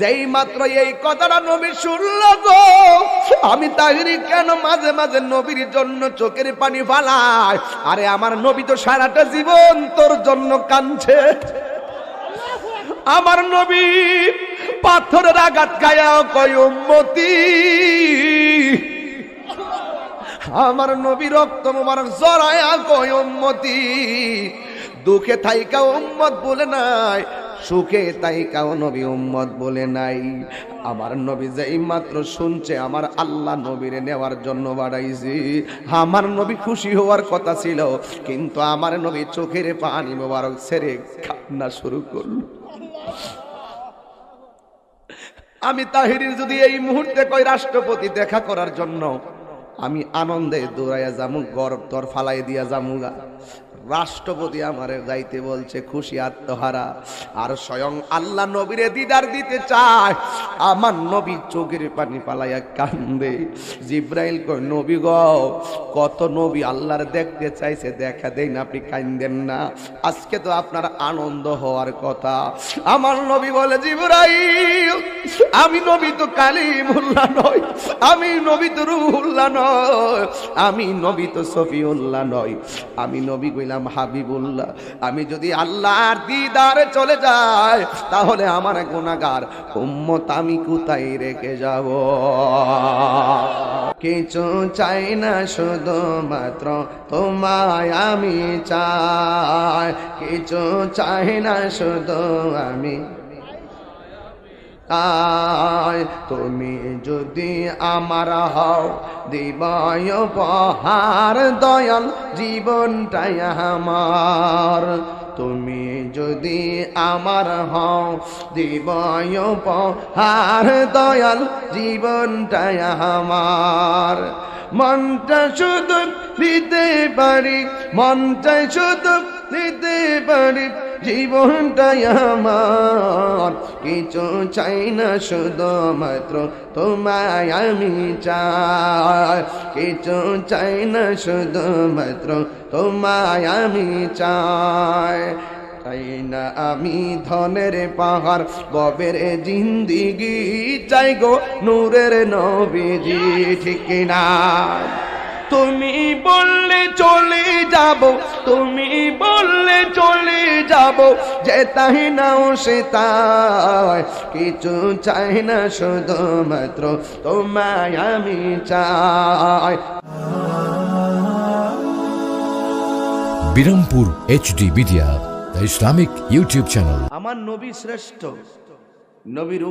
যেই মাত্র এই কথাটা নবী শুনল গো, আমি তাহিরি কেন মাঝে মাঝে নবীর জন্য চোখের পানি ফালাই। আরে আমার নবী তো সারাটা জীবন তোর জন্য কাঁদছে। আমার নবী পাথরের আঘাত খায়া কয় উম্মতি, আমার নবী রক্ত মোবারক জড়ায়া কয় উম্মতি, দুঃখে থাইকা উম্মত বলে নাই, সুখে তাইকাও নবী উম্মত বলে নাই। আমার নবী যেই মাত্র শুনছে আমার আল্লাহ নবীরে নেওয়ার জন্য বাড়াইছি, আমার নবী খুশি হওয়ার কথা ছিল, কিন্তু আমার নবী চোখের পানি মোবারক ছেড়ে কান্না শুরু করল। আমি তাহিরির যদি এই মুহূর্তে কই রাষ্ট্রপতি দেখা করার জন্য, আমি আনন্দে দৌড়াইয়া যামু, গর্ব তোর ফালাই দিয়া যামুগা। রাষ্ট্রপতি আমারে যাইতে বলছে খুশি আত্মহারা, আর স্বয়ং আল্লাহ নবীরে দিদার দিতে চায়। আমার নবী চোখের পানি পালাইয়া কান্দে। জিব্রাইল কয় নবী গো, কত নবী আল্লাহর দেখতে চাইছে, দেখা দেন আপনি কান্দেন না, আজকে তো আপনার আনন্দ হওয়ার কথা। আমার নবী বলে জিব্রাইল, আমি নবী তো কালিমুল্লাহ নয়, আমি নবী তো রূহুল্লাহ নয়, আমি নবী তো সফিউল্লাহ নয়, আমি নবী কইলাম হাবিবুল্লাহ। আমি যদি আল্লাহর দিদারে চলে যাই, তাহলে আমার গুনাহগার উম্মত আমি কোথায় রেখে যাব? কিছু চাই না, শুধুমাত্র তোমায় আমি চাই, কিছু চাই না, শুধু আমি। তুমি যদি আমার হও, দিবায় উপহার দয়াল জীবনটাই আমার। তুমি যদি আমার হও, দিবায় উপহার দয়াল জীবনটাই আমার। মনটা শুধু দিতে পারি, মনটা শুধু দিতে পারি, জীবনটাই আমার। কিছু চাই না, শুধুমাত্র তোমায় আমি চাই, কিছু চাই না, শুধুমাত্র তোমায় আমি চাই। চাই না আমি ধনের পাহাড়, গবের জিন্দিগি চাই গো নূরের নবীজি, ঠিক না? তুমি বললে চলে যাব, তুমি বললে চলে যাব, যে তাই নাও সে তাই। কিছু চাই না, শুধুমাত্র তোমায় আমি চাই। Birampur HD media, the Islamic YouTube channel. আমার নবী শ্রেষ্ঠ, নবীর